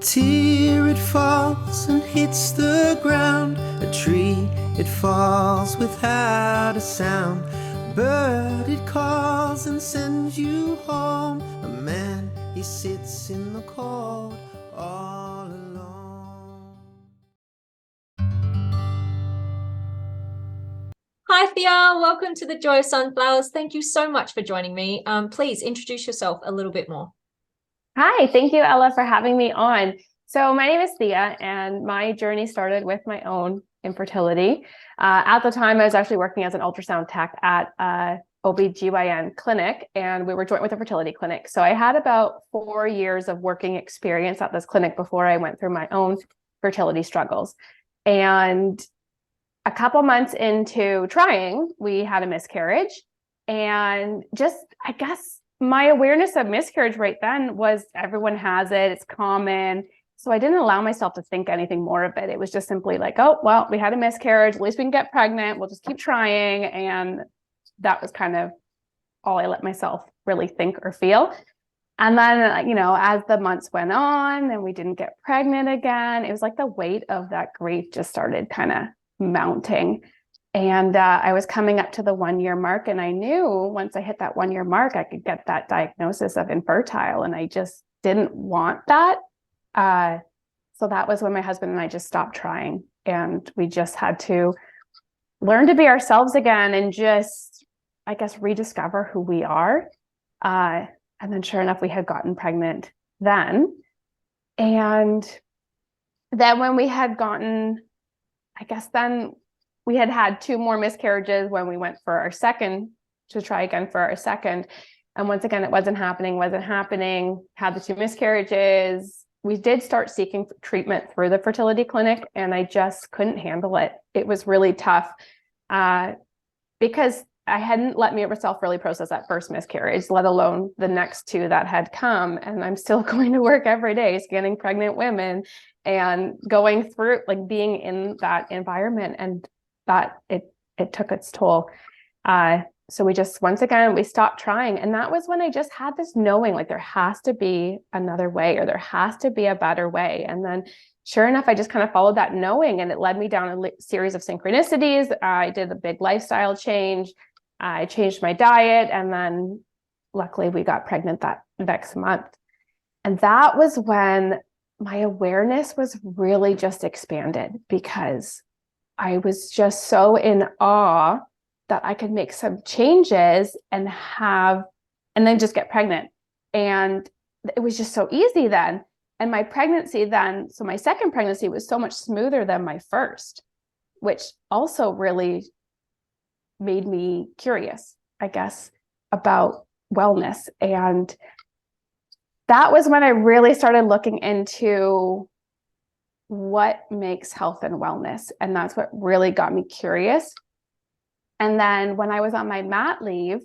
tear, it falls and hits the ground. A tree, it falls without a sound. A bird, it calls and sends you home. A man, he sits in the cold all alone. Hi Thea, welcome to the Joy of Sunflowers. Thank you so much for joining me. Please introduce yourself a little bit more. Hi, thank you, Ella, for having me on. So my name is Thea, and my journey started with my own infertility. At the time, I was actually working as an ultrasound tech at OB/GYN clinic, and we were joint with a fertility clinic. So I had about 4 years of working experience at this clinic before I went through my own fertility struggles. And a couple months into trying, we had a miscarriage. And just, I guess, my awareness of miscarriage right then was everyone has it, it's common. So I didn't allow myself to think anything more of it. It was just simply like, oh, well, we had a miscarriage, at least we can get pregnant, we'll just keep trying. And that was kind of all I let myself really think or feel. And then, as the months went on and we didn't get pregnant again, it was like the weight of that grief just started kind of mounting. And I was coming up to the 1-year mark, and I knew once I hit that 1-year mark, I could get that diagnosis of infertile, and I just didn't want that. So that was when my husband and I just stopped trying, and we just had to learn to be ourselves again and just, I guess, rediscover who we are. And then sure enough, we had gotten pregnant then. And then when we had gotten, I guess then we had had 2 more miscarriages when we went for our second, to try again for our second. And once again, it wasn't happening, had the 2 miscarriages. We did start seeking treatment through the fertility clinic, and I just couldn't handle it. It was really tough because I hadn't let myself really process that first miscarriage, let alone the next 2 that had come. And I'm still going to work every day, scanning pregnant women and going through, like, being in that environment, and that it took its toll. So we just, once again, we stopped trying. And that was when I just had this knowing, like, there has to be another way, or there has to be a better way. And then sure enough, I just kind of followed that knowing, and it led me down a series of synchronicities. I did a big lifestyle change. I changed my diet, and then luckily we got pregnant that next month. And that was when my awareness was really just expanded, because I was just so in awe that I could make some changes and then just get pregnant. And it was just so easy then. And my pregnancy then, so my second pregnancy was so much smoother than my first, which also really made me curious, I guess, about wellness. And that was when I really started looking into what makes health and wellness. And that's what really got me curious. And then when I was on my mat leave,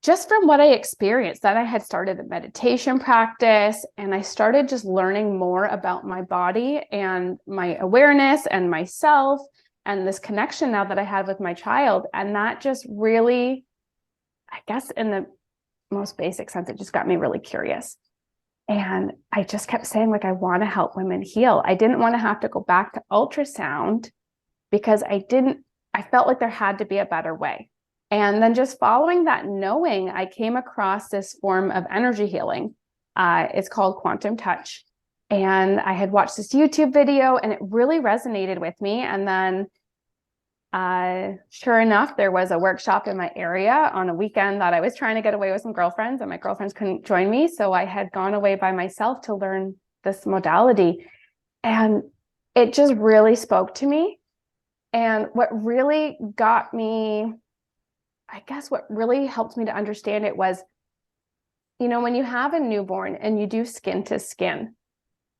just from what I experienced, then I had started a meditation practice, and I started just learning more about my body and my awareness and myself, and this connection now that I had with my child. And that just really, I guess in the most basic sense, it just got me really curious. And I just kept saying, like, I want to help women heal. I didn't want to have to go back to ultrasound, because I felt like there had to be a better way. And then just following that knowing, I came across this form of energy healing. It's called quantum touch. And I had watched this YouTube video, and it really resonated with me. And then sure enough, there was a workshop in my area on a weekend that I was trying to get away with some girlfriends, and my girlfriends couldn't join me. So I had gone away by myself to learn this modality. And it just really spoke to me. And what really got me, I guess what really helped me to understand it was, when you have a newborn and you do skin to skin,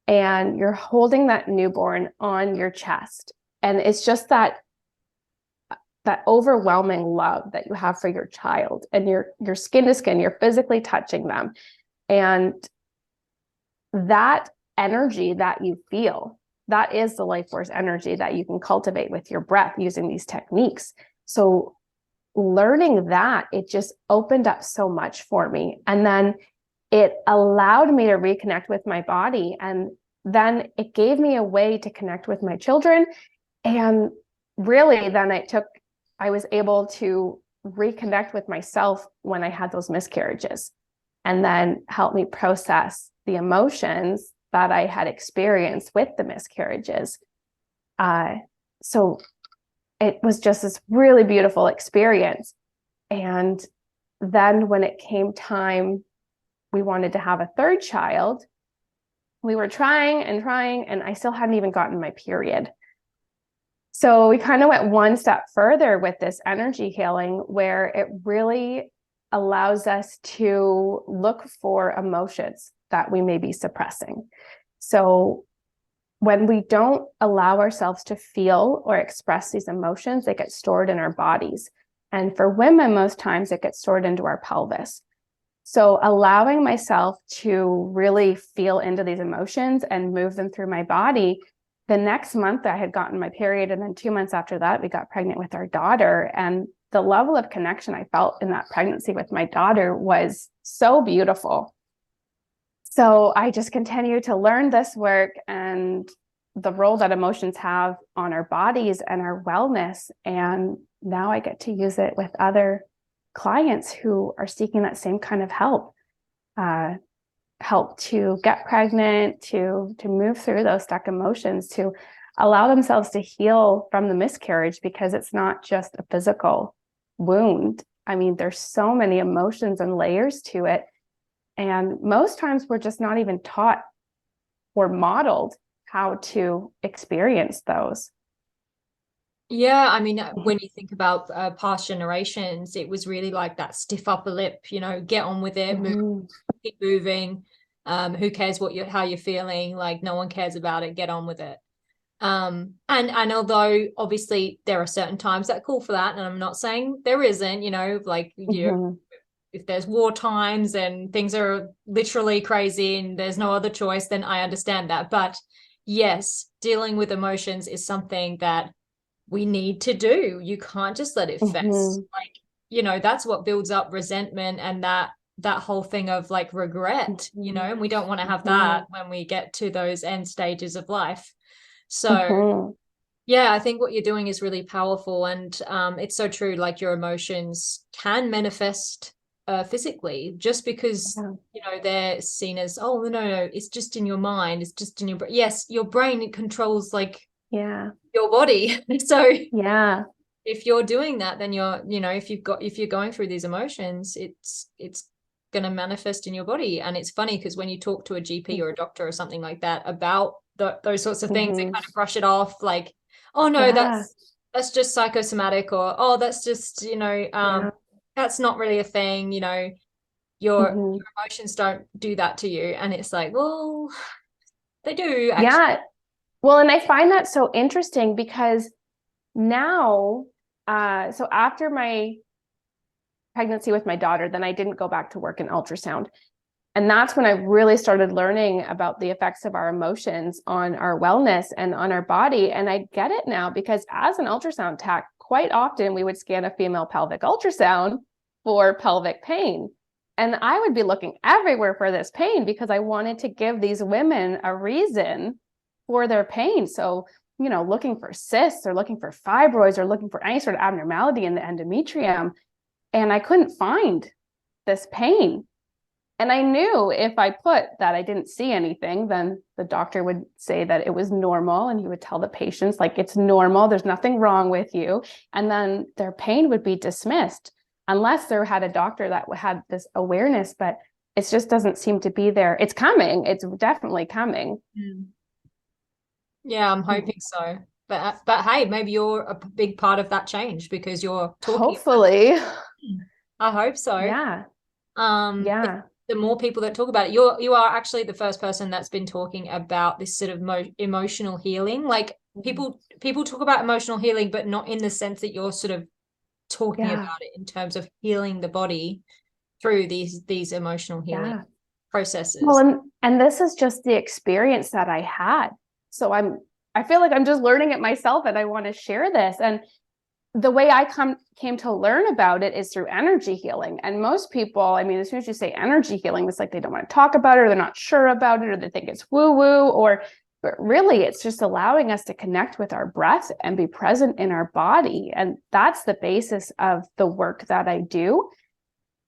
and you're holding that newborn on your chest, and it's just that overwhelming love that you have for your child, and you're skin to skin, you're physically touching them. And that energy that you feel, that is the life force energy that you can cultivate with your breath using these techniques. So learning that, it just opened up so much for me. And then it allowed me to reconnect with my body. And then it gave me a way to connect with my children. And really, then I was able to reconnect with myself when I had those miscarriages, and then help me process the emotions that I had experienced with the miscarriages. So it was just this really beautiful experience. And then when it came time, we wanted to have a third child, we were trying, and I still hadn't even gotten my period. So we kind of went one step further with this energy healing, where it really allows us to look for emotions that we may be suppressing. So when we don't allow ourselves to feel or express these emotions, they get stored in our bodies. And for women, most times it gets stored into our pelvis. So allowing myself to really feel into these emotions and move them through my body. The next month I had gotten my period, and then 2 months after that, we got pregnant with our daughter. And the level of connection I felt in that pregnancy with my daughter was so beautiful. So I just continue to learn this work and the role that emotions have on our bodies and our wellness. And now I get to use it with other clients who are seeking that same kind of help to get pregnant, to move through those stuck emotions, to allow themselves to heal from the miscarriage, because it's not just a physical wound. I mean, there's so many emotions and layers to it. And most times we're just not even taught or modeled how to experience those. Yeah, I mean, when you think about past generations, it was really like that stiff upper lip, get on with it, move, keep moving. Who cares how you're feeling? Like, no one cares about it. Get on with it. And although obviously there are certain times that call for that, and I'm not saying there isn't, if there's war times and things are literally crazy and there's no other choice, then I understand that. But yes, dealing with emotions is something that we need to do. You can't just let it fest. That's what builds up resentment and that whole thing of like regret, and we don't want to have that when we get to those end stages of life. So yeah, I think what you're doing is really powerful, and it's so true. Like, your emotions can manifest physically, just because they're seen as, oh no, it's just in your mind, it's just in your brain. Yes, your brain controls your body. So yeah, if you're doing that, then if you're going through these emotions, it's going to manifest in your body. And it's funny because when you talk to a GP or a doctor or something like that about those sorts of things, they kind of brush it off like, oh no, that's just psychosomatic, or oh, that's just that's not really a thing. Your emotions don't do that to you. And it's like, well, they do actually. Yeah. Well, and I find that so interesting because now, so after my pregnancy with my daughter, then I didn't go back to work in ultrasound. And that's when I really started learning about the effects of our emotions on our wellness and on our body. And I get it now, because as an ultrasound tech, quite often we would scan a female pelvic ultrasound for pelvic pain. And I would be looking everywhere for this pain because I wanted to give these women a reason for their pain. So, looking for cysts or looking for fibroids or looking for any sort of abnormality in the endometrium. And I couldn't find this pain. And I knew if I put that I didn't see anything, then the doctor would say that it was normal. And he would tell the patients, like, it's normal, there's nothing wrong with you. And then their pain would be dismissed unless there had a doctor that had this awareness, but it just doesn't seem to be there. It's coming. It's definitely coming. Yeah, I'm hoping so. But hey, maybe you're a big part of that change because you're talking. Hopefully. I hope so. Yeah. Yeah. The more people that talk about it, you are actually the first person that's been talking about this sort of emotional healing. Like, people talk about emotional healing, but not in the sense that you're sort of talking about it in terms of healing the body through these emotional healing processes. Well, and this is just the experience that I had. So I feel like I'm just learning it myself, and I want to share this. And the way I came to learn about it is through energy healing. And most people, I mean, as soon as you say energy healing, it's like they don't want to talk about it, or they're not sure about it, or they think it's woo-woo, or But really, it's just allowing us to connect with our breath and be present in our body. And that's the basis of the work that I do,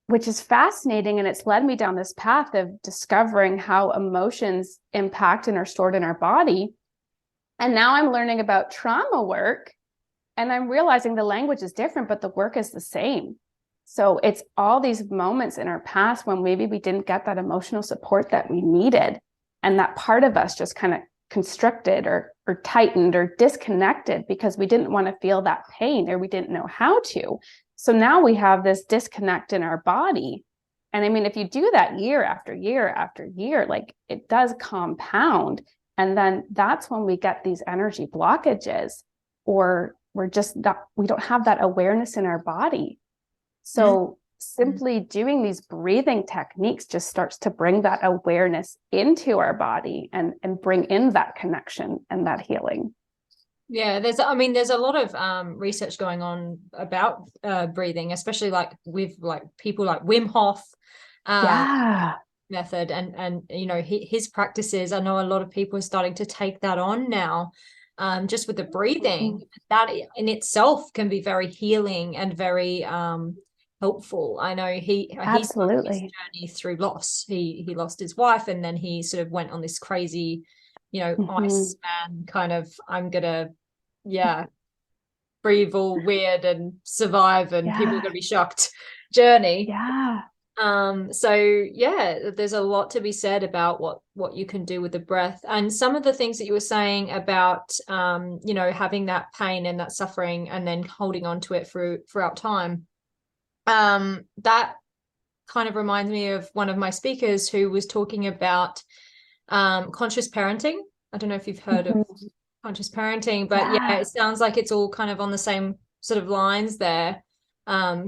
which is fascinating. And it's led me down this path of discovering how emotions impact and are stored in our body. And now I'm learning about trauma work, and I'm realizing the language is different, but the work is the same. So it's all these moments in our past when maybe we didn't get that emotional support that we needed. And that part of us just kind of constricted or tightened or disconnected because we didn't want to feel that pain, or we didn't know how to. So now we have this disconnect in our body. And I mean, if you do that year after year after year, like, it does compound. And then that's when we get these energy blockages, or we don't have that awareness in our body. So simply doing these breathing techniques just starts to bring that awareness into our body and bring in that connection and that healing. Yeah, there's a lot of research going on about breathing, especially like with like people like Wim Hof method, and you know, his practices. I know a lot of people are starting to take that on now, just with the breathing. That in itself can be very healing and very helpful. I know he's on his journey through loss. He lost his wife, and then he sort of went on this crazy, you know, Iceman kind of, I'm gonna breathe all weird and survive, and people are gonna be shocked journey. So yeah, there's a lot to be said about what you can do with the breath. And some of the things that you were saying about you know, having that pain and that suffering and then holding on to it throughout time, that kind of reminds me of one of my speakers who was talking about conscious parenting. I don't know if you've heard of conscious parenting, but yeah, it sounds like it's all kind of on the same sort of lines there,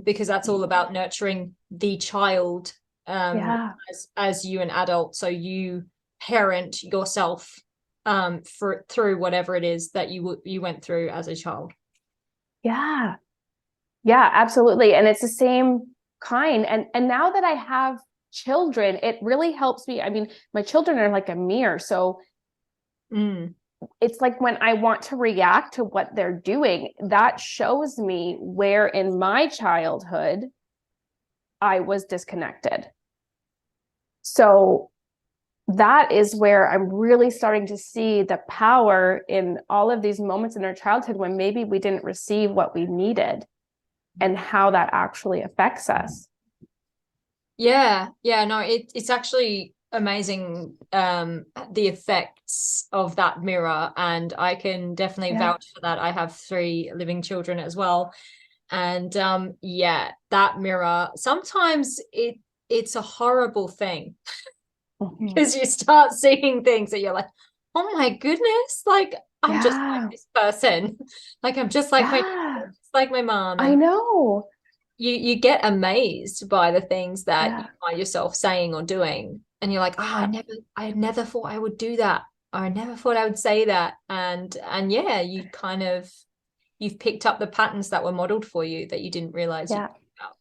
because that's all about nurturing the child as you an adult, so you parent yourself through whatever it is that you went through as a child. Yeah, absolutely. And it's the same kind. And now that I have children, it really helps me. I mean, my children are like a mirror. So it's like when I want to react to what they're doing, that shows me where in my childhood I was disconnected. So that is where I'm really starting to see the power in all of these moments in our childhood when maybe we didn't receive what we needed, and how that actually affects us. No, it's actually amazing, the effects of that mirror, and I can definitely vouch for that. I have 3 living children as well, and that mirror, sometimes it's a horrible thing because you start seeing things that you're like, oh my goodness, like I'm just like this person, like I'm just like my mom. I know. You get amazed by the things that you find yourself saying or doing, and you're like, oh, I never thought I would do that. I never thought I would say that. And you've picked up the patterns that were modeled for you that you didn't realize you picked up.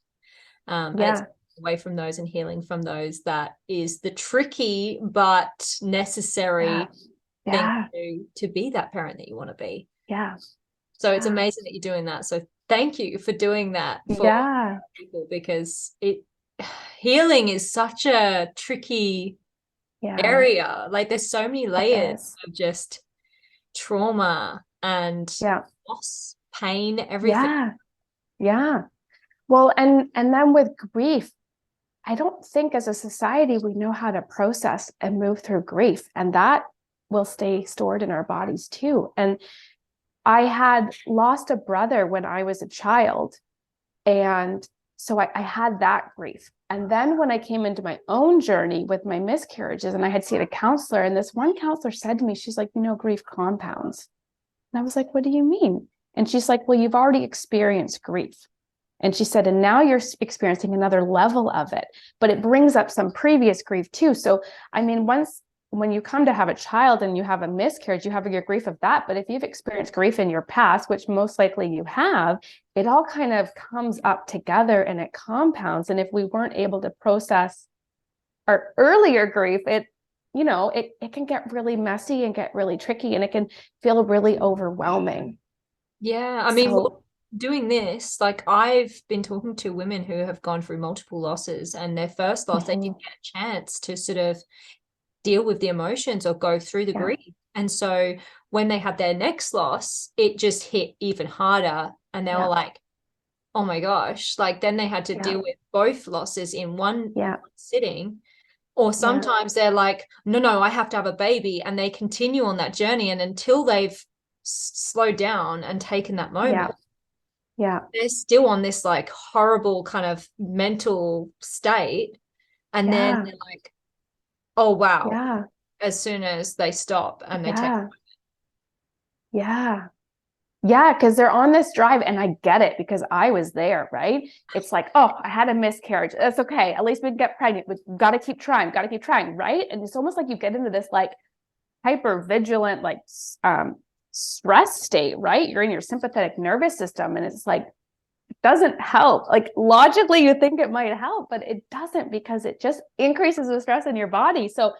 It's away from those and healing from those that is the tricky but necessary thing to be that parent that you want to be. So it's amazing that you're doing that. So thank you for doing that for people, because healing is such a tricky area. Like there's so many layers of just trauma and loss, pain, everything. Well, and then with grief, I don't think as a society we know how to process and move through grief, and that will stay stored in our bodies too. And I had lost a brother when I was a child, and so I had that grief. And then when I came into my own journey with my miscarriages, and I had seen a counselor, and this one counselor said to me, she's like, you know, grief compounds. And I was like, what do you mean? And she's like, well, you've already experienced grief. And she said, and now you're experiencing another level of it, but it brings up some previous grief too. So, I mean, when you come to have a child and you have a miscarriage, you have your grief of that. But if you've experienced grief in your past, which most likely you have, it all kind of comes up together and it compounds. And if we weren't able to process our earlier grief, it you know, it can get really messy and get really tricky, and it can feel really overwhelming. Yeah. I mean, So, doing this, like I've been talking to women who have gone through multiple losses, and their first loss, they didn't get a chance to sort of deal with the emotions or go through the grief. And so when they had their next loss, it just hit even harder. And they were like, oh my gosh, like then they had to deal with both losses in one sitting. Or sometimes they're like, no, I have to have a baby. And they continue on that journey. And until they've slowed down and taken that moment, they're still on this like horrible kind of mental state. And then they're like, oh, wow. As soon as they stop and they take. Yeah, because they're on this drive, and I get it because I was there, right? It's like, oh, I had a miscarriage. That's okay. At least we'd get pregnant. We've got to keep trying, right? And it's almost like you get into this like hyper vigilant, like stress state, right? You're in your sympathetic nervous system, and it's like, it doesn't help. Like logically, you think it might help, but it doesn't, because it just increases the stress in your body. So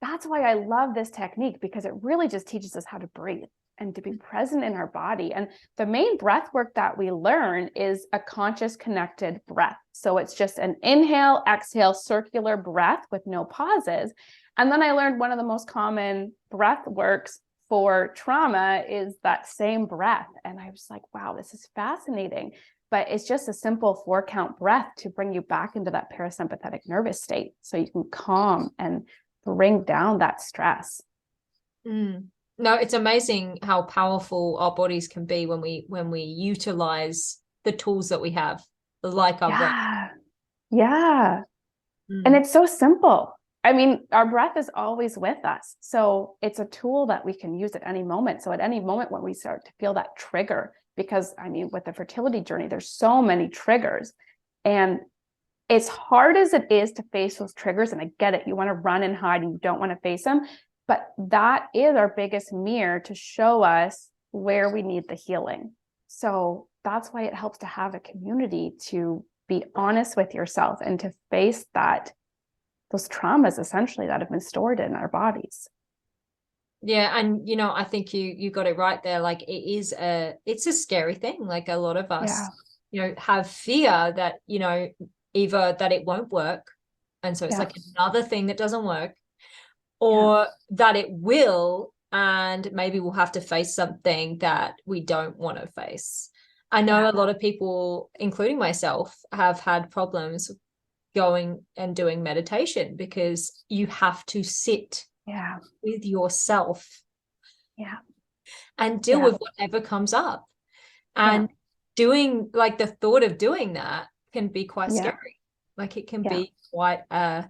that's why I love this technique, because it really just teaches us how to breathe and to be present in our body. And the main breath work that we learn is a conscious connected breath. So it's just an inhale, exhale, circular breath with no pauses. And then I learned one of the most common breath works for trauma is that same breath. And I was like, wow, this is fascinating. But it's just a simple 4-count breath to bring you back into that parasympathetic nervous state so you can calm and bring down that stress. No, it's amazing how powerful our bodies can be when we utilize the tools that we have, like our breath. And it's so simple. I mean, our breath is always with us. So it's a tool that we can use at any moment. So at any moment when we start to feel that trigger, because I mean, with the fertility journey, there's so many triggers, and as hard as it is to face those triggers, and I get it, you want to run and hide and you don't want to face them, but that is our biggest mirror to show us where we need the healing. So that's why it helps to have a community, to be honest with yourself and to face those traumas essentially that have been stored in our bodies. Yeah. And, you know, I think you got it right there. Like it's a scary thing. Like a lot of us, you know, have fear that, you know, either that it won't work. And so it's like another thing that doesn't work, or that it will, and maybe we'll have to face something that we don't want to face. I know a lot of people, including myself, have had problems going and doing meditation because you have to sit with yourself and deal with whatever comes up. And doing, like, the thought of doing that can be quite scary. Like it can be quite a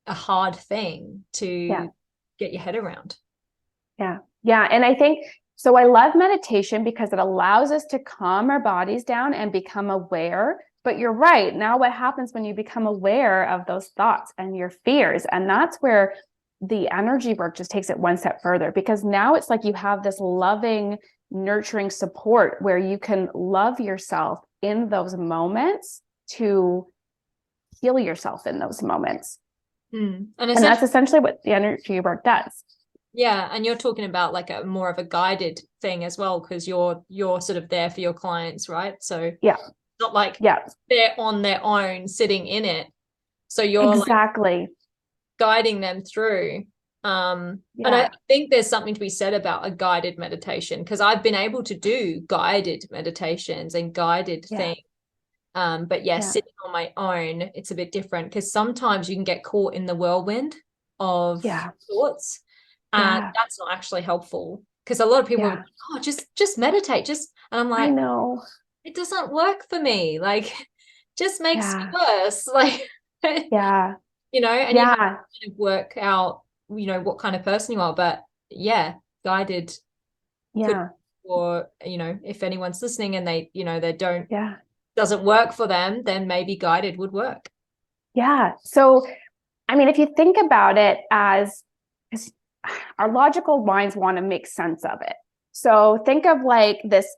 hard thing to get your head around. And I think, so I love meditation because it allows us to calm our bodies down and become aware. But you're right. Now what happens when you become aware of those thoughts and your fears? And that's where the energy work just takes it one step further, because now it's like you have this loving, nurturing support where you can love yourself in those moments, to heal yourself in those moments. And that's essentially what the energy work does. Yeah. And you're talking about like a more of a guided thing as well, because you're sort of there for your clients, right? So it's not like they're on their own sitting in it. So you're like guiding them through. And I think there's something to be said about a guided meditation, because I've been able to do guided meditations and guided things. But sitting on my own, it's a bit different, because sometimes you can get caught in the whirlwind of thoughts, and that's not actually helpful, because a lot of people are like, oh, just meditate, and I'm like, I know it doesn't work for me, like just makes me worse, like you know, and you have to kind of work out, you know, what kind of person you are. But guided could, or, you know, if anyone's listening and they, you know, they don't doesn't work for them, then maybe guided would work. So, I mean, if you think about it as our logical minds want to make sense of it. So think of like this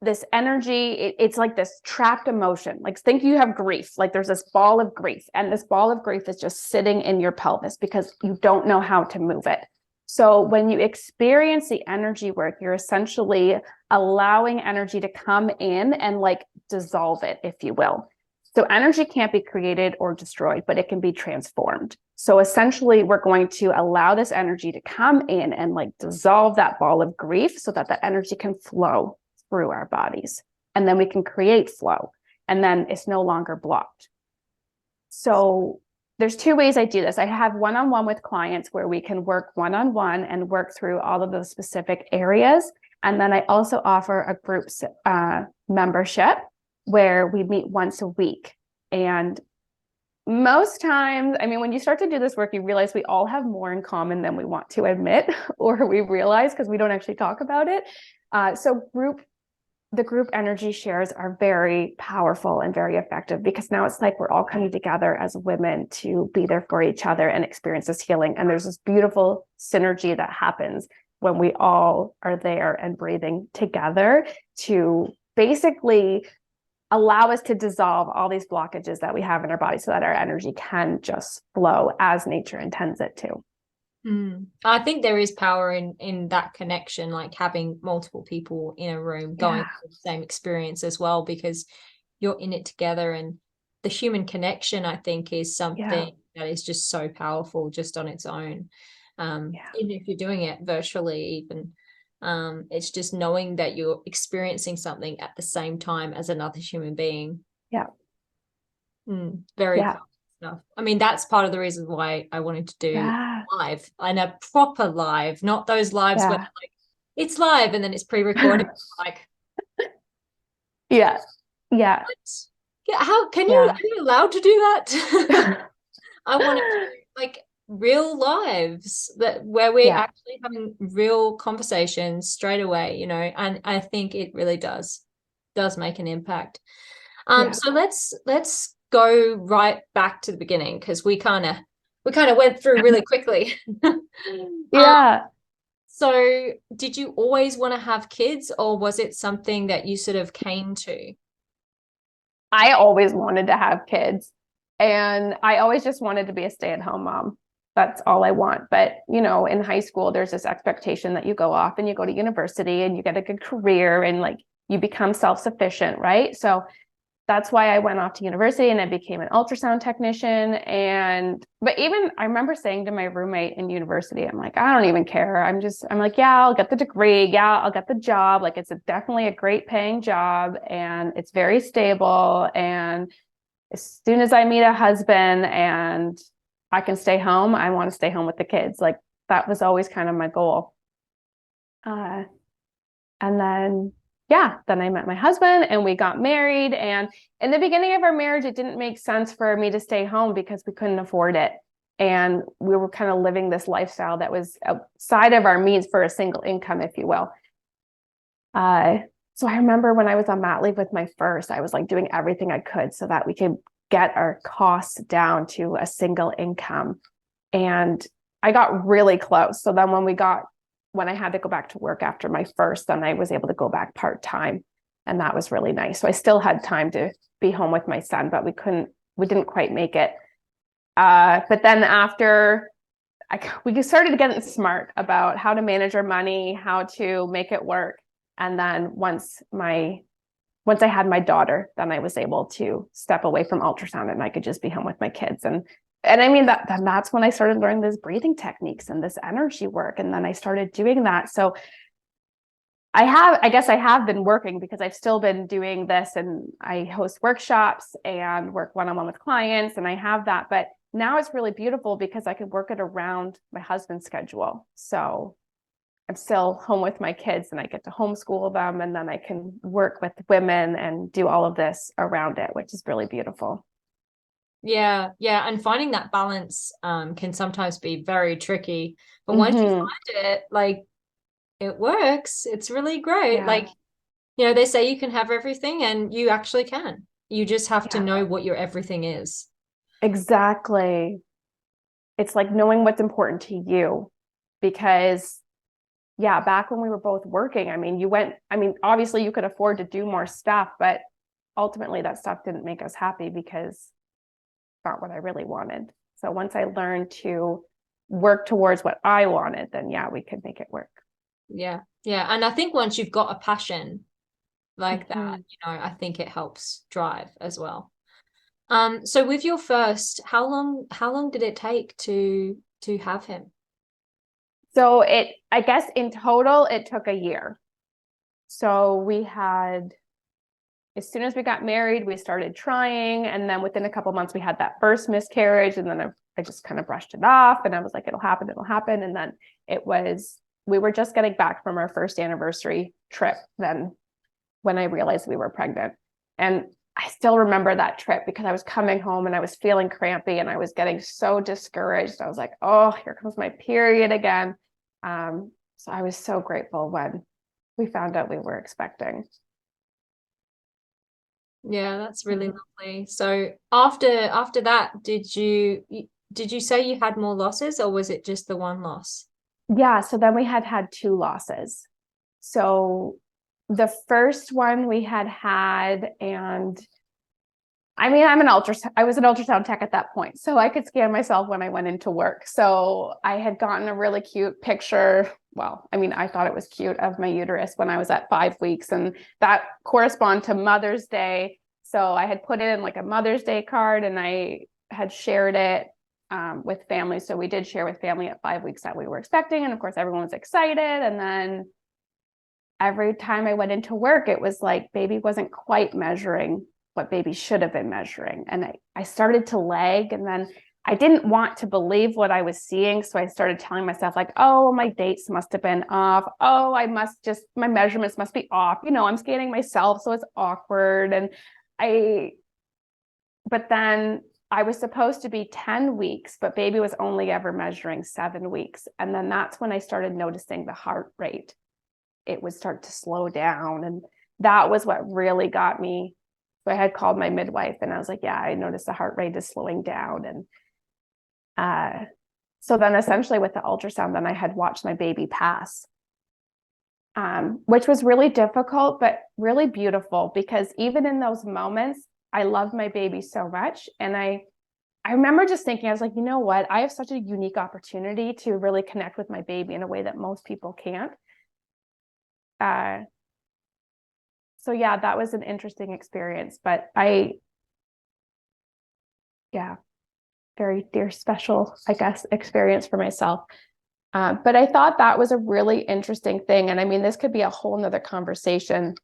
this energy, it's like this trapped emotion. Like think you have grief, like there's this ball of grief, and this ball of grief is just sitting in your pelvis because you don't know how to move it. So when you experience the energy work, you're essentially allowing energy to come in and like dissolve it, if you will. So energy can't be created or destroyed, but it can be transformed. So essentially, we're going to allow this energy to come in and like dissolve that ball of grief so that the energy can flow through our bodies. And then we can create flow. And then it's no longer blocked. So there's two ways I do this. I have one-on-one with clients where we can work one-on-one and work through all of those specific areas. And then I also offer a group membership where we meet once a week. And most times, I mean, when you start to do this work, you realize we all have more in common than we want to admit, or we realize because we don't actually talk about it. So the group energy shares are very powerful and very effective, because now it's like we're all coming together as women to be there for each other and experience this healing. And there's this beautiful synergy that happens when we all are there and breathing together to basically allow us to dissolve all these blockages that we have in our body so that our energy can just flow as nature intends it to. I think there is power in that connection, like having multiple people in a room going through the same experience as well, because you're in it together. And the human connection, I think, is something that is just so powerful just on its own. Even if you're doing it virtually, even it's just knowing that you're experiencing something at the same time as another human being. Very powerful stuff. I mean, that's part of the reason why I wanted to do live, and a proper live, not those lives where like it's live and then it's pre-recorded. Like how can you are you allowed to do that? I want to do like real lives where we're actually having real conversations straight away, you know, and I think it really does make an impact. So let's go right back to the beginning, because we kind of went through really quickly. So did you always want to have kids, or was it something that you sort of came to? I always wanted to have kids, and I always just wanted to be a stay-at-home mom. That's all I want. But, you know, in high school, there's this expectation that you go off and you go to university and you get a good career and like you become self-sufficient, right? So that's why I went off to university and I became an ultrasound technician. But even I remember saying to my roommate in university, I'm like, I don't even care. I'm like, yeah, I'll get the degree. Yeah, I'll get the job. Like, it's definitely a great paying job and it's very stable. And as soon as I meet a husband and I can stay home, I want to stay home with the kids. Like, that was always kind of my goal. And then I met my husband and we got married. And in the beginning of our marriage, it didn't make sense for me to stay home because we couldn't afford it. And we were kind of living this lifestyle that was outside of our means for a single income, if you will. So I remember when I was on mat leave with my first, I was like doing everything I could so that we could get our costs down to a single income. And I got really close. So then when I had to go back to work after my first, then I was able to go back part-time. And that was really nice. So I still had time to be home with my son, but we didn't quite make it. But then after we started getting smart about how to manage our money, how to make it work. And then once I had my daughter, then I was able to step away from ultrasound and I could just be home with my kids. And I mean, that's when I started learning these breathing techniques and this energy work. And then I started doing that. So I guess I have been working because I've still been doing this, and I host workshops and work one-on-one with clients, and I have that. But now it's really beautiful because I can work it around my husband's schedule. So I'm still home with my kids and I get to homeschool them, and then I can work with women and do all of this around it, which is really beautiful. Yeah. And finding that balance can sometimes be very tricky. But once you find it, like, it works. It's really great. Like, you know, they say you can have everything, and you actually can. You just have to know what your everything is. Exactly. It's like knowing what's important to you, because yeah, back when we were both working, I mean, obviously you could afford to do more stuff, but ultimately that stuff didn't make us happy because it's not what I really wanted. So once I learned to work towards what I wanted, then yeah, we could make it work. Yeah. Yeah. And I think once you've got a passion like Mm-hmm. that, I think it helps drive as well. So with your first, how long did it take to have him? So I guess in total, it took a year. So we had, as soon as we got married, we started trying. And then within a couple months, we had that first miscarriage. And then I just kind of brushed it off. And I was like, it'll happen, it'll happen. And then we were just getting back from our first anniversary trip then when I realized we were pregnant. And I still remember that trip because I was coming home and I was feeling crampy and I was getting so discouraged. I was like, oh, here comes my period again. So I was so grateful when we found out we were expecting. Yeah, that's really lovely. So after that, did you say you had more losses, or was it just the one loss? Yeah, so then we had 2 losses. So the first one we had, and I mean, I was an ultrasound tech at that point, so I could scan myself when I went into work. So I had gotten a really cute picture. Well, I mean, I thought it was cute, of my uterus when I was at 5 weeks, and that corresponded to Mother's Day. So I had put it in like a Mother's Day card, and I had shared it with family. So we did share with family at 5 weeks that we were expecting, and of course, everyone was excited. And then every time I went into work, it was like baby wasn't quite measuring what baby should have been measuring. And I started to lag, and then I didn't want to believe what I was seeing. So I started telling myself like, oh, my dates must have been off. Oh, my measurements must be off. I'm scanning myself, so it's awkward. But then I was supposed to be 10 weeks, but baby was only ever measuring 7 weeks. And then that's when I started noticing the heart rate. It would start to slow down. And that was what really got me. So I had called my midwife and I was like, yeah, I noticed the heart rate is slowing down. And so then essentially with the ultrasound, then I had watched my baby pass, which was really difficult, but really beautiful, because even in those moments, I loved my baby so much. And I remember just thinking, I was like, you know what? I have such a unique opportunity to really connect with my baby in a way that most people can't. So yeah, that was an interesting experience, but very dear, special, I guess, experience for myself. But I thought that was a really interesting thing. And I mean, this could be a whole nother conversation,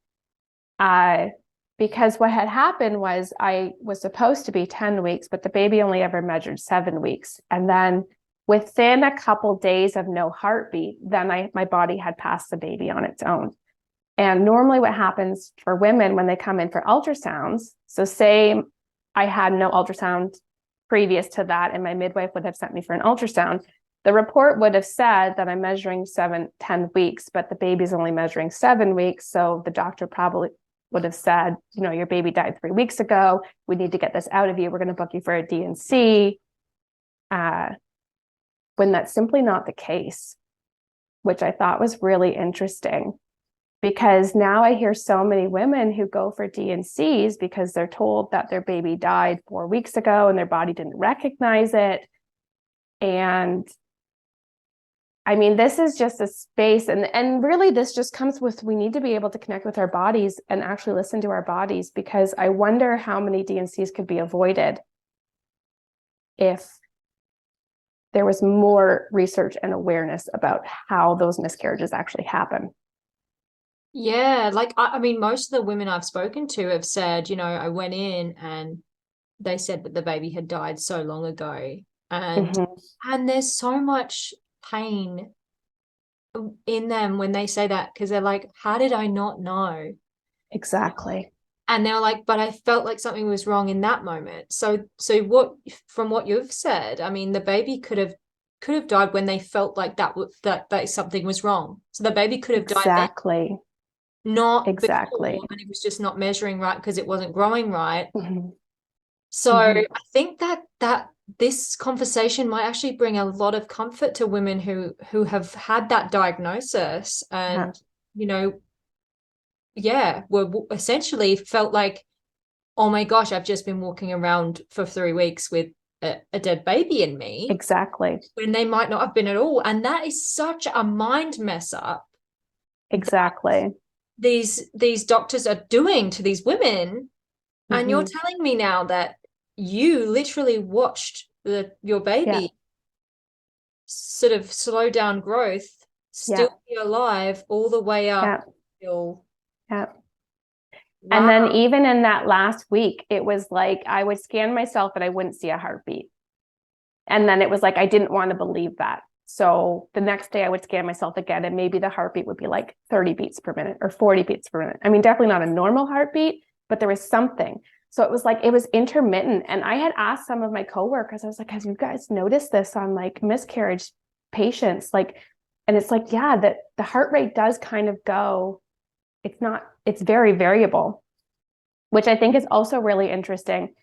because what had happened was I was supposed to be 10 weeks, but the baby only ever measured 7 weeks. And then within a couple days of no heartbeat, then my body had passed the baby on its own. And normally what happens for women when they come in for ultrasounds, so say I had no ultrasound previous to that and my midwife would have sent me for an ultrasound, the report would have said that I'm measuring 10 weeks, but the baby's only measuring 7 weeks. So the doctor probably would have said, your baby died 3 weeks ago. We need to get this out of you. We're going to book you for a D&C. When that's simply not the case, which I thought was really interesting. Because now I hear so many women who go for D&Cs because they're told that their baby died 4 weeks ago and their body didn't recognize it. And I mean, this is just a space, and really this just comes with, we need to be able to connect with our bodies and actually listen to our bodies, because I wonder how many D&Cs could be avoided if there was more research and awareness about how those miscarriages actually happen. Yeah, like I mean, most of the women I've spoken to have said, I went in and they said that the baby had died so long ago, and there's so much pain in them when they say that, because they're like, how did I not know? Exactly. And they're like, but I felt like something was wrong in that moment. So from what you've said, I mean, the baby could have died when they felt like that something was wrong. So the baby could have died then. Exactly. Not exactly before, and it was just not measuring right because it wasn't growing right. So I think that this conversation might actually bring a lot of comfort to women who have had that diagnosis and, you know, were essentially felt like, oh my gosh, I've just been walking around for 3 weeks with a dead baby in me. Exactly. When they might not have been at all. And that is such a mind mess up. Exactly. These doctors are doing to these women. And you're telling me now that you literally watched your baby sort of slow down growth, still be alive all the way up till And then even in that last week, it was like I would scan myself and I wouldn't see a heartbeat. And then it was like I didn't want to believe that. So the next day I would scan myself again and maybe the heartbeat would be like 30 beats per minute or 40 beats per minute. I mean, definitely not a normal heartbeat, but there was something. So it was like it was intermittent. And I had asked some of my coworkers, I was like, have you guys noticed this on like miscarriage patients? Like, and it's like, yeah, that the heart rate does kind of go, it's very variable, which I think is also really interesting.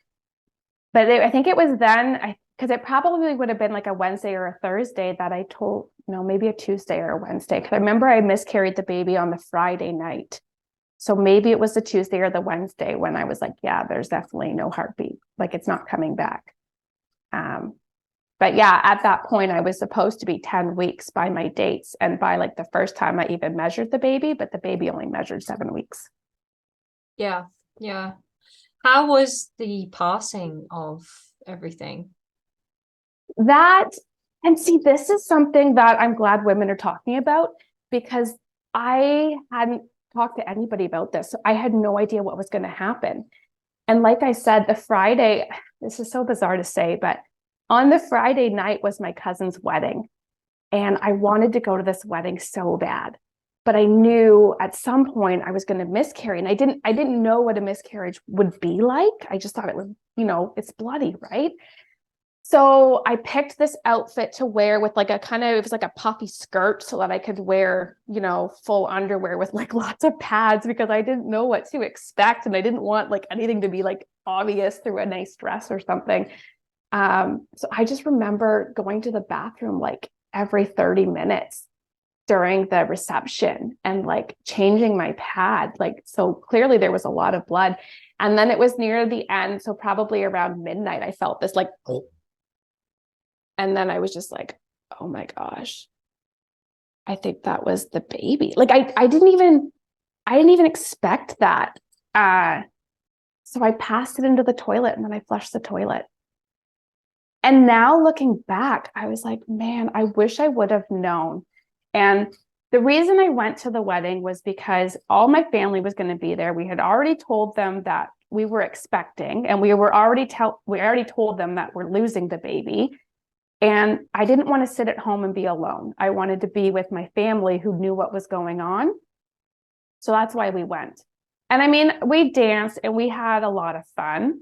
But I think it was then, because it probably would have been like a Wednesday or a Thursday that I told, no, maybe a Tuesday or a Wednesday. Because I remember I miscarried the baby on the Friday night. So maybe it was the Tuesday or the Wednesday when I was like, yeah, there's definitely no heartbeat. Like it's not coming back. But yeah, at that point, I was supposed to be 10 weeks by my dates. And by like the first time I even measured the baby, but the baby only measured 7 weeks. Yeah. Yeah. How was the passing of everything? And see, this is something that I'm glad women are talking about because I hadn't talked to anybody about this. So I had no idea what was going to happen. And like I said, the Friday, this is so bizarre to say, but on the Friday night was my cousin's wedding. And I wanted to go to this wedding so bad. But I knew at some point I was going to miscarry. And I didn't know what a miscarriage would be like. I just thought it would, it's bloody, right? So I picked this outfit to wear with like it was like a puffy skirt so that I could wear, full underwear with like lots of pads because I didn't know what to expect. And I didn't want like anything to be like obvious through a nice dress or something. So I just remember going to the bathroom like every 30 minutes during the reception and like changing my pad. Like, so clearly there was a lot of blood. And then it was near the end. So probably around midnight, I felt this like, and then I was just like, oh my gosh, I think that was the baby. Like I didn't even expect that. So I passed it into the toilet and then I flushed the toilet. And now looking back, I was like, man, I wish I would have known. And the reason I went to the wedding was because all my family was going to be there. We had already told them that we were expecting, and we already told them that we're losing the baby. And I didn't want to sit at home and be alone. I wanted to be with my family who knew what was going on. So that's why we went. And I mean, we danced and we had a lot of fun.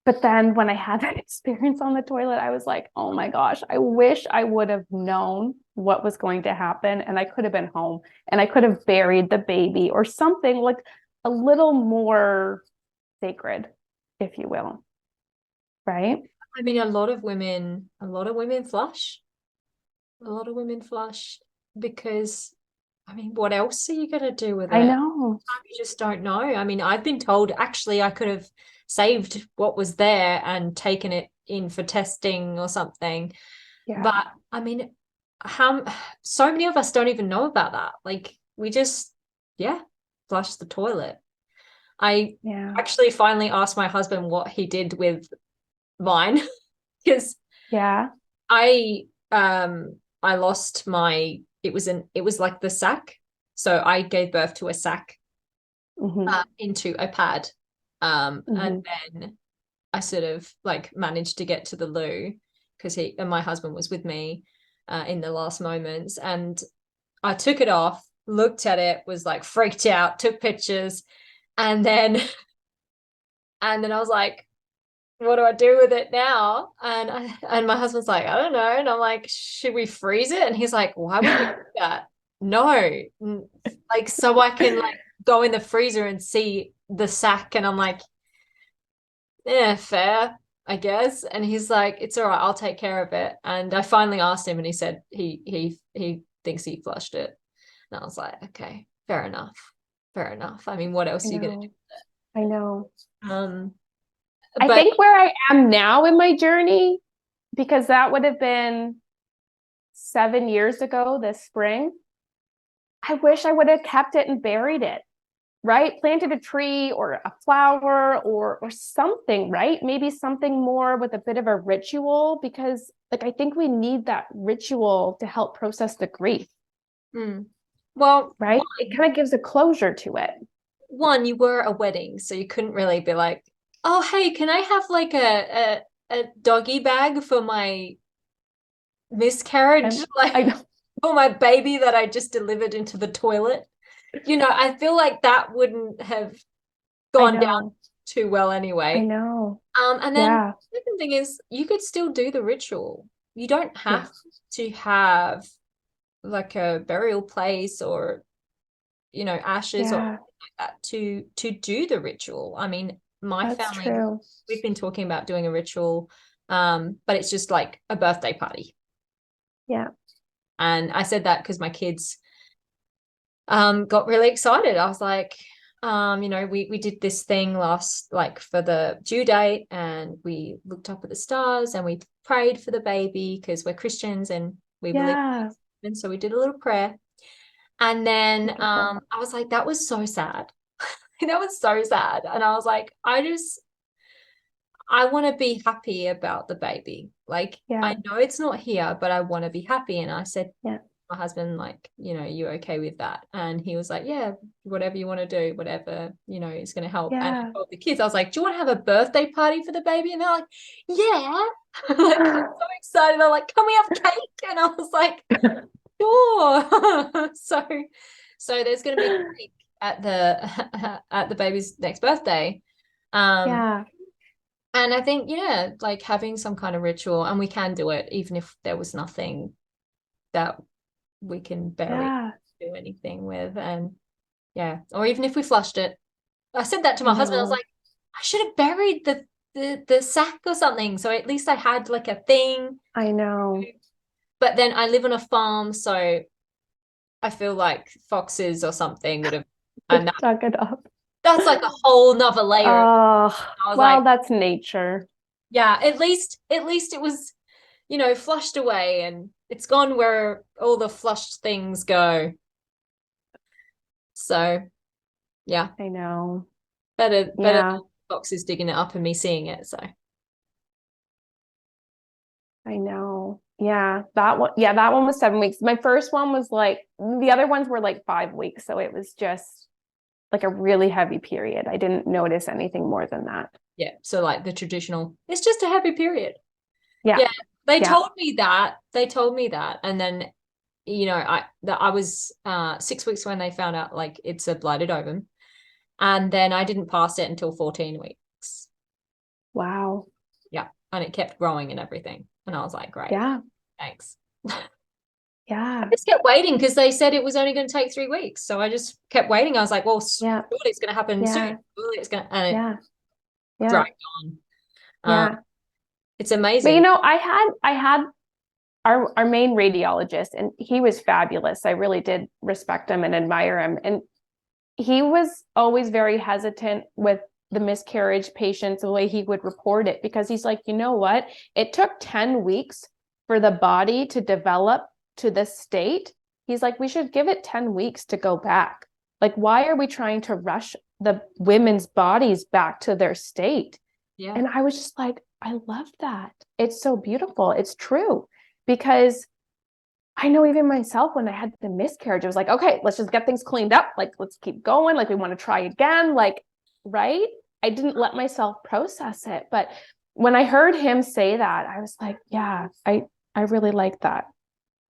But then when I had that experience on the toilet, I was like, oh my gosh, I wish I would have known what was going to happen. And I could have been home and I could have buried the baby or something like a little more sacred, if you will. Right? I mean, a lot of women flush. A lot of women flush because, I mean, what else are you going to do with it? I know. You just don't know. I mean, I've been told actually I could have saved what was there and taken it in for testing or something. Yeah. But I mean, so many of us don't even know about that. Like we just, flush the toilet. I actually finally asked my husband what he did with mine because I lost my, it was like the sac. So I gave birth to a sac into a pad. And then I sort of like managed to get to the loo because my husband was with me in the last moments, and I took it off, looked at it, was like freaked out, took pictures, and then I was like, what do I do with it now? And my husband's like, I don't know. And I'm like, should we freeze it? And he's like, why would we do that? No, like so I can like go in the freezer and see the sack. And I'm like, fair. I guess. And he's like, it's all right, I'll take care of it. And I finally asked him, and he said he thinks he flushed it. And I was like, okay, fair enough. Fair enough. I mean, what else I are you gonna know. I know. do? I But think where I am now in my journey, because that would have been 7 years ago this spring, I wish I would have kept it and buried it, right? Planted a tree or a flower or something, right? Maybe something more with a bit of a ritual, because like I think we need that ritual to help process the grief, well, right? It kind of gives a closure to it. one, you were a wedding, so you couldn't really be like, oh, hey, can I have like a doggy bag for my miscarriage? I Like know. for my baby that I just delivered into the toilet. You know, I feel like that wouldn't have I gone down know. too well I anyway. know. And then Yeah. the second thing is you could still do the ritual. You don't have Yes. to have like a burial place or, you know, ashes or Yeah. anything like that to do the ritual. I mean, my That's family, true. we've been talking about doing a ritual, but it's just like a birthday party. Yeah. And I said that because my kids got really excited. I was like, you know, we did this thing last, like for the due date, and we looked up at the stars and we prayed for the baby because we're Christians and we believe in Yeah. Jesus. And so we did a little prayer. And then Beautiful. I was like, that was so sad. That was so sad. And I was like, I want to be happy about the baby. Like, Yeah. I know it's not here, but I want to be happy. And I said, Yeah. my husband, like, you know, you okay with that? And he was like, yeah, whatever you want to do, whatever, you know, is going to help. And I Yeah. told the kids, I was like, do you want to have a birthday party for the baby? And they're like, yeah. Like, they're so excited. They're like, can we have cake? And I was like, sure. So there's going to be cake at the baby's next birthday. Yeah. And I think, yeah, like having some kind of ritual, and we can do it even if there was nothing that we can bury, Yeah. do anything with. And yeah, or even if we flushed it. I said that to I my husband. I was know. like, I should have buried the sack or something, so at least I had like a thing. I know. But then I live on a farm, so I feel like foxes or something would have, and Dug it up. that's like a whole nother layer. Oh, I was well, like, that's nature. yeah, at least it was, you know, flushed away and it's gone where all the flushed things go. So yeah, I know. better Yeah. than foxes digging it up and me seeing it. So I know. Yeah. That one was 7 weeks. My first one was like, the other ones were like 5 weeks. So it was just like a really heavy period. I didn't notice anything more than that. yeah, so like the traditional, it's just a happy period. Yeah. Yeah, they Yeah. told me that. They told me that, and then, you know, I was 6 weeks when they found out like it's a blighted ovum, and then I didn't pass it until 14 weeks. Wow. Yeah, and it kept growing and everything, and I was like, great, Yeah. thanks. Yeah. I just kept waiting because they said it was only going to take 3 weeks, so I just kept waiting. I was like, well, Yeah. surely it's going to happen Yeah. soon. Surely it's going to, and it Yeah. Yeah. dragged on. Yeah. It's But amazing. I had our main radiologist, and he was fabulous. I really did respect him and admire him. And he was always very hesitant with the miscarriage patients, the way he would report it, because he's like, you know what? It took 10 weeks for the body to develop to this state. He's like, we should give it 10 weeks to go back. Like, why are we trying to rush the women's bodies back to their state? Yeah. And I was just like, I love that. It's so beautiful. It's true. Because I know even myself, when I had the miscarriage, I was like, okay, let's just get things cleaned up. Like, let's keep going. Like, we want to try again. Like, right? I didn't let myself process it. But when I heard him say that, I was like, yeah, I really like that.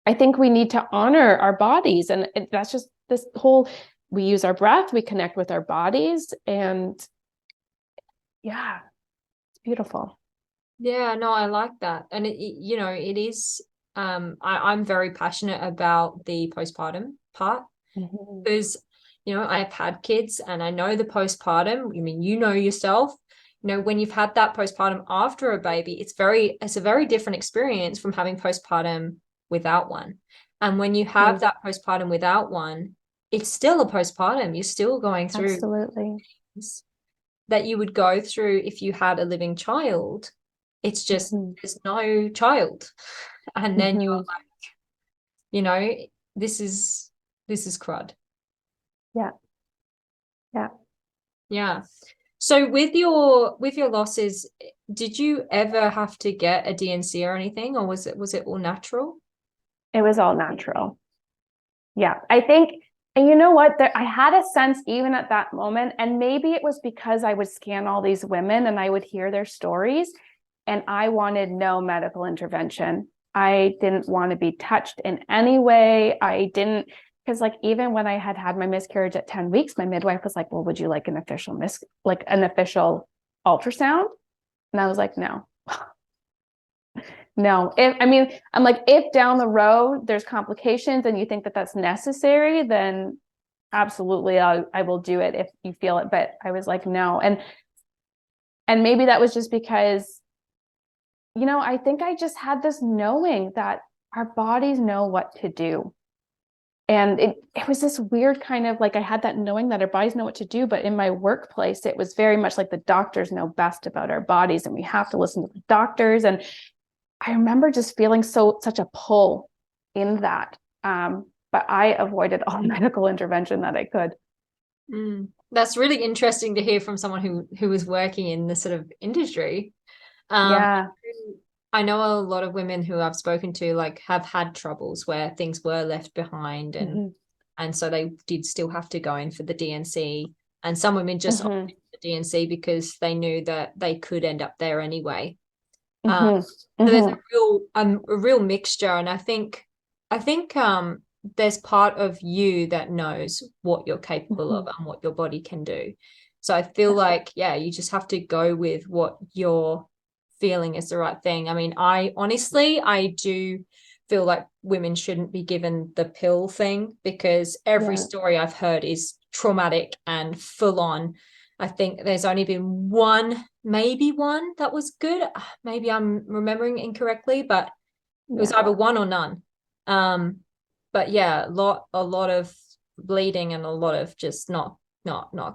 I think we need to honor our bodies. And that's just this whole, we use our breath, we connect with our bodies. And yeah, it's beautiful. Yeah, no, I like that. And you know, it is I'm very passionate about the postpartum part because, you know, I've had kids and I know the postpartum. I mean, you know yourself, when you've had that postpartum after a baby, it's a very different experience from having postpartum without one. And when you have that postpartum without one, it's still a postpartum. You're still going through Absolutely things that you would go through if you had a living child. It's just there's no child. And then you're like, this is crud. Yeah. So with your losses, did you ever have to get a DNC or anything, or was it all natural? It was all natural. Yeah, I think, and you know what? I had a sense even at that moment, and maybe it was because I would scan all these women and I would hear their stories, and I wanted no medical intervention. I didn't want to be touched in any way. I didn't, because like even when I had my miscarriage at 10 weeks, my midwife was like, well, would you like an official ultrasound? And I was like, no. No, I'm like, if down the road there's complications and you think that that's necessary, then absolutely I will do it if you feel it. But I was like, no. And maybe that was just because, I think I just had this knowing that our bodies know what to do. And it was this weird kind of like, I had that knowing that our bodies know what to do, but in my workplace, it was very much like the doctors know best about our bodies and we have to listen to the doctors. And I remember just feeling such a pull in that. But I avoided all medical intervention that I could. That's really interesting to hear from someone who was working in this sort of industry. Yeah. I know a lot of women who I've spoken to like have had troubles where things were left behind and so they did still have to go in for the DNC. And some women just opted for the DNC because they knew that they could end up there anyway. So there's a real mixture, and I think there's part of you that knows what you're capable of and what your body can do. So I feel like you just have to go with what you're feeling is the right thing. I mean, I do feel like women shouldn't be given the pill thing because every story I've heard is traumatic and full on. I think there's only been maybe one that was good. Maybe I'm remembering incorrectly, but it was either one or none. But yeah, a lot of bleeding and a lot of just not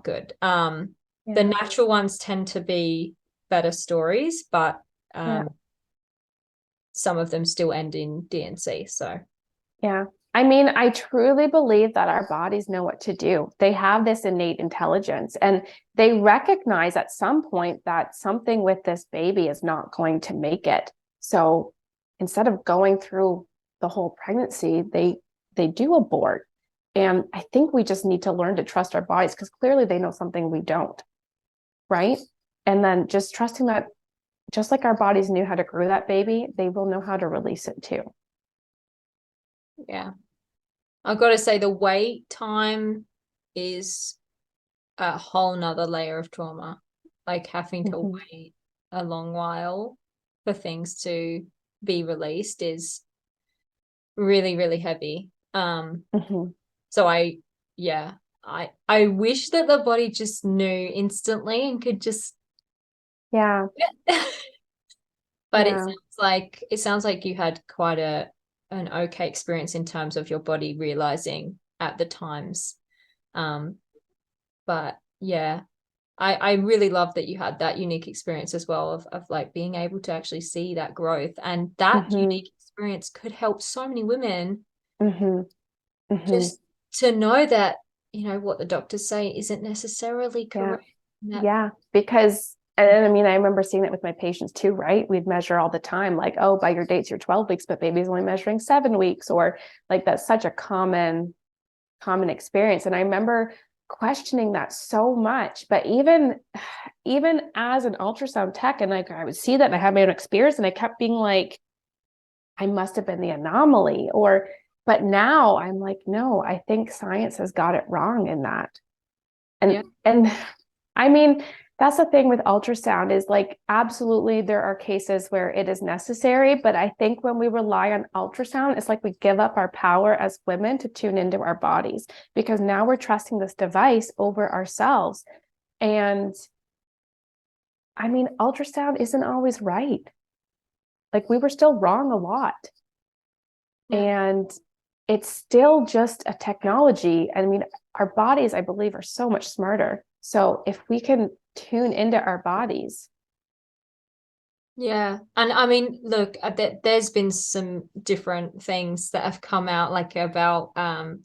good. The natural ones tend to be better stories, but some of them still end in DNC. So I mean, I truly believe that our bodies know what to do. They have this innate intelligence and they recognize at some point that something with this baby is not going to make it. So instead of going through the whole pregnancy, they do abort. And I think we just need to learn to trust our bodies because clearly they know something we don't. Right. And then just trusting that just like our bodies knew how to grow that baby, they will know how to release it too. Yeah. I've got to say the wait time is a whole nother layer of trauma. Like having to wait a long while for things to be released is really, really heavy. So I wish that the body just knew instantly and could just but it sounds like you had quite an okay experience in terms of your body realizing at the times. But yeah, I really love that you had that unique experience as well of like being able to actually see that growth, and that unique experience could help so many women just to know that, what the doctors say isn't necessarily correct. Because and I mean, I remember seeing that with my patients too, right? We'd measure all the time, like, oh, by your dates, you're 12 weeks, but baby's only measuring 7 weeks, or like that's such a common experience. And I remember questioning that so much. But even as an ultrasound tech, and like I would see that and I had my own experience, and I kept being like, I must have been the anomaly, but now I'm like, no, I think science has got it wrong in that. And I mean, that's the thing with ultrasound is like, absolutely, there are cases where it is necessary. But I think when we rely on ultrasound, it's like we give up our power as women to tune into our bodies because now we're trusting this device over ourselves. And I mean, ultrasound isn't always right. Like we were still wrong a lot. Yeah. And it's still just a technology. I mean, our bodies, I believe, are so much smarter. So if we can tune into our bodies. Yeah. And I mean, look, there's been some different things that have come out, like about,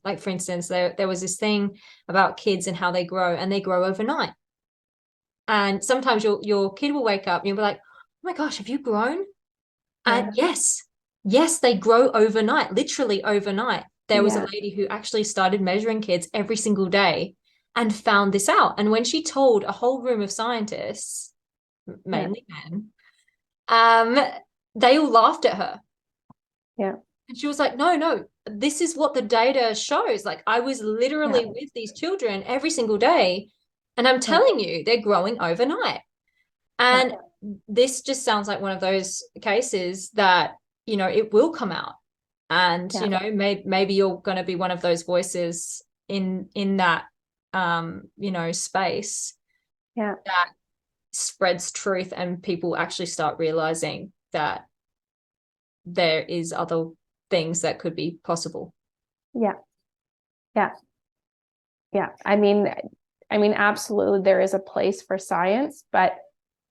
like for instance, there was this thing about kids and how they grow, and they grow overnight. And sometimes your kid will wake up and you'll be like, oh my gosh, have you grown? And Yeah. yes, they grow overnight, literally overnight. There was a Yeah. lady who actually started measuring kids every single day and found this out. And when she told a whole room of scientists, mainly men, um, they all laughed at her. Yeah. And she was like, no, this is what the data shows. Like, I was Yeah. literally with these children every single day, and I'm Yeah. telling you, they're growing overnight. Yeah. And this just sounds like one of those cases that, it will come out. And, Yeah. maybe you're going to be one of those voices in that, space Yeah. that spreads truth, and people actually start realizing that there is other things that could be possible. Yeah. Yeah. Yeah. I mean, absolutely there is a place for science, but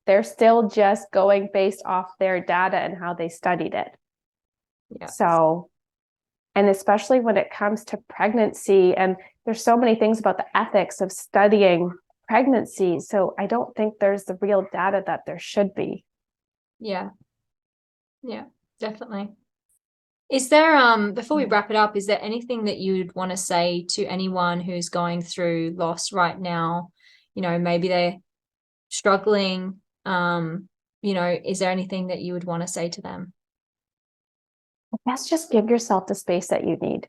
they're still just going based off their data and how they studied it. Yeah. So, and especially when it comes to pregnancy, and there's so many things about the ethics of studying pregnancy. So I don't think there's the real data that there should be. Yeah. Yeah, definitely. Is there, before we wrap it up, is there anything that you'd want to say to anyone who's going through loss right now? Maybe they're struggling. Is there anything that you would want to say to them? I guess just give yourself the space that you need.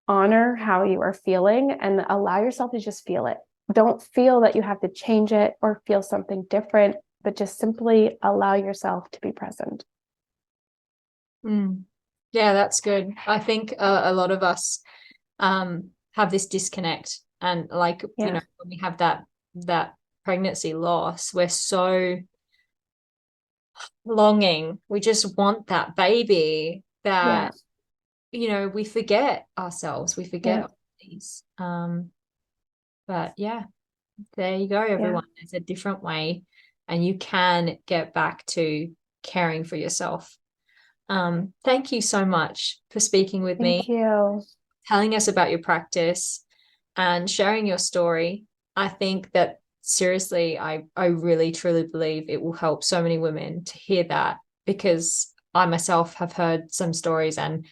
Honor how you are feeling and allow yourself to just feel it. Don't feel that you have to change it or feel something different, but just simply allow yourself to be present. Yeah, that's good. I think a lot of us have this disconnect, and like, Yeah. when we have that pregnancy loss, we're so longing. We just want that baby Yeah. that, we forget ourselves, we forget Yeah. our bodies. But yeah, there you go, Yeah. everyone. It's a different way, and you can get back to caring for yourself. Thank you so much for speaking with Thank me, you. telling us about your practice and sharing your story. I think that seriously, I really truly believe it will help so many women to hear that, because I myself have heard some stories, and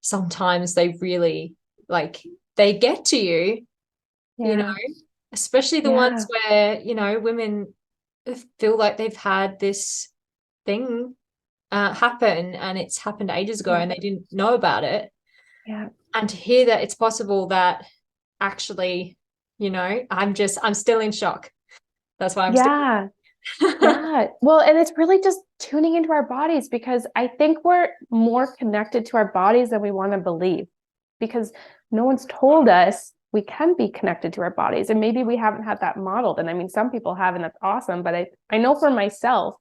sometimes they really, like, they get to you, Yeah. especially the Yeah. ones where, women feel like they've had this thing happen, and it's happened ages ago Yeah. and they didn't know about it. Yeah. And to hear that it's possible, that actually, I'm still in shock. That's why I'm still. Yeah. Yeah. Well, and it's really just tuning into our bodies, because I think we're more connected to our bodies than we want to believe, because no one's told us we can be connected to our bodies. And maybe we haven't had that modeled. And I mean, some people have, and that's awesome. But I know for myself,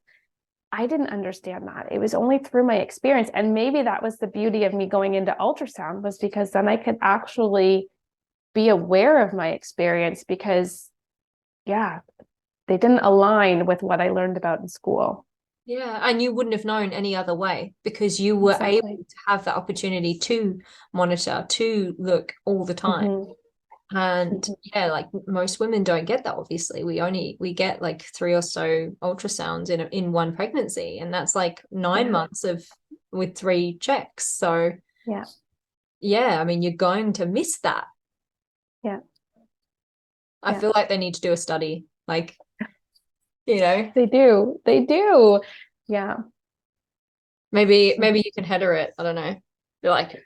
I didn't understand that. It was only through my experience. And maybe that was the beauty of me going into ultrasound, was because then I could actually be aware of my experience, because, yeah, they didn't align with what I learned about in school. Yeah, and you wouldn't have known any other way, because you were able Exactly. to have that opportunity to monitor, to look all the time. Mm-hmm. And Mm-hmm. yeah, like, most women don't get that. Obviously, we get like 3 or so ultrasounds in one pregnancy, and that's like 9 months of with 3 checks. So Yeah. yeah, I mean, you're going to miss that. Yeah. I Yeah. feel like they need to do a study, like, you know, They do. They do. Yeah. maybe you can header it. I don't know. Be like,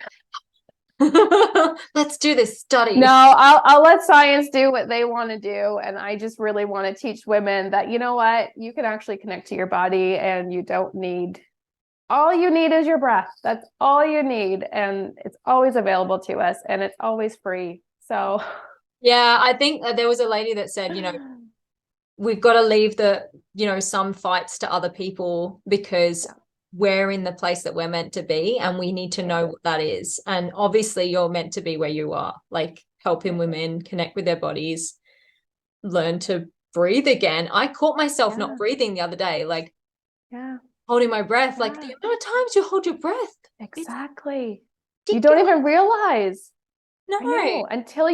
let's do this study. No, I'll let science do what they want to do. And I just really want to teach women that, you know what, you can actually connect to your body, and you don't need, all you need is your breath. That's all you need. And it's always available to us, and it's always free. So Yeah, I think there was a lady that said, we've got to leave some fights to other people, because we're in the place that we're meant to be, and we need to know what that is. And obviously you're meant to be where you are, like helping women connect with their bodies, learn to breathe again. I caught myself not breathing the other day, like holding my breath, like the amount of times you hold your breath. Exactly. You don't even realize. No. I know, until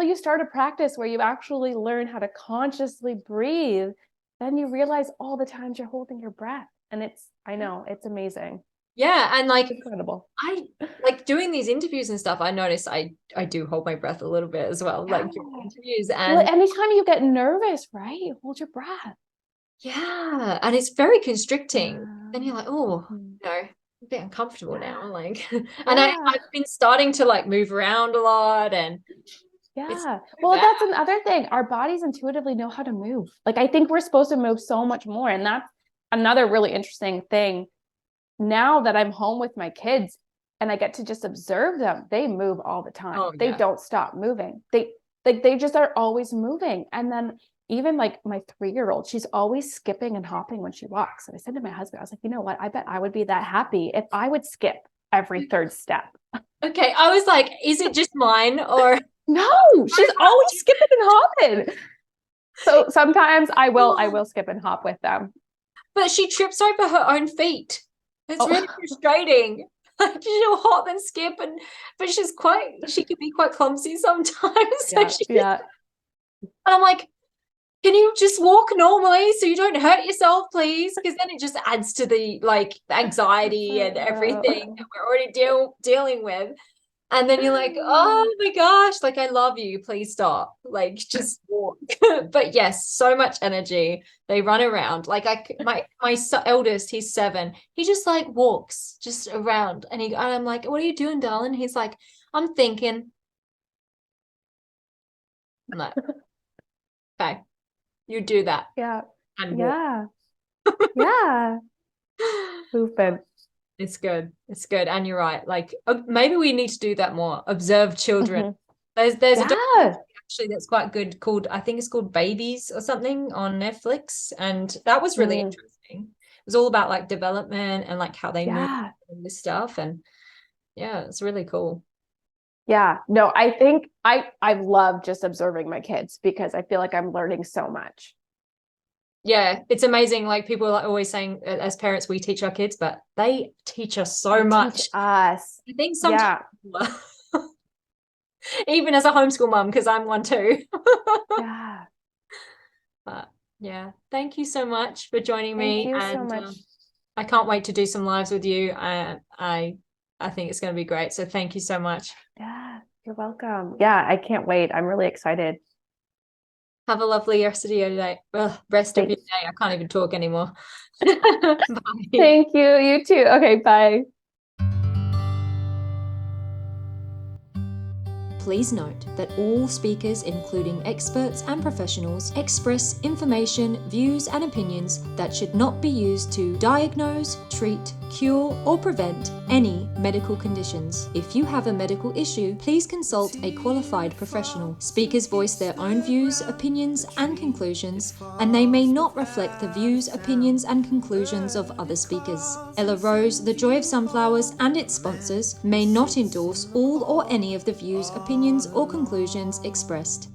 you start a practice where you actually learn how to consciously breathe, then you realize all the times you're holding your breath. And it's amazing. Yeah. And like, it's incredible. I like doing these interviews and stuff. I notice I do hold my breath a little bit as well, like during interviews. And anytime you get nervous, right? You hold your breath. Yeah. And it's very constricting. Then you're like, oh, a bit uncomfortable now, like and I've been starting to like move around a lot, and well, that's another thing. Our bodies intuitively know how to move. Like, I think we're supposed to move so much more, and that's another really interesting thing. Now that I'm home with my kids and I get to just observe them, they move all the time. They don't stop moving. They just are always moving. And then even like my 3-year-old, she's always skipping and hopping when she walks. And I said to my husband, I was like, you know what? I bet I would be that happy if I would skip every third step. Okay. I was like, is it just mine or? No, she's always skipping and hopping. So sometimes I will skip and hop with them. But she trips over her own feet. It's really frustrating. Like, she'll hop and skip, but she can be quite clumsy sometimes. And I'm like, can you just walk normally so you don't hurt yourself, please? Because then it just adds to the like anxiety and everything that we're already dealing with. And then you're like, oh my gosh, like, I love you. Please stop. Like, just walk. But yes, so much energy. They run around. Like, my eldest, he's 7. He just like walks just around. And I'm like, what are you doing, darling? He's like, I'm thinking. I'm like, okay, you do that. Yeah. And yeah. Movement. It's good. It's good. And you're right. Like, maybe we need to do that more. Observe children. There's a documentary actually that's quite good I think it's called Babies or something on Netflix. And that was really interesting. It was all about like development and like how they move and this stuff. And it's really cool. Yeah. No, I think I love just observing my kids because I feel like I'm learning so much. Yeah, it's amazing. Like, people are always saying, as parents, we teach our kids, but they teach us so much. Teach us. I think sometimes, even as a homeschool mom, because I'm one too. But thank you so much for joining me. Thank you so much. I can't wait to do some lives with you. I think it's going to be great. So thank you so much. Yeah, you're welcome. Yeah, I can't wait. I'm really excited. Have a lovely rest of your day. Rest of your day. I can't even talk anymore. Bye. Thank you. You too. Okay, bye. Please note that all speakers, including experts and professionals, express information, views, and opinions that should not be used to diagnose, treat, cure, or prevent any medical conditions. If you have a medical issue, please consult a qualified professional. Speakers voice their own views, opinions, and conclusions, and they may not reflect the views, opinions, and conclusions of other speakers. Ella Rose, The Joy of Sunflowers, and its sponsors may not endorse all or any of the views, opinions, or conclusions expressed.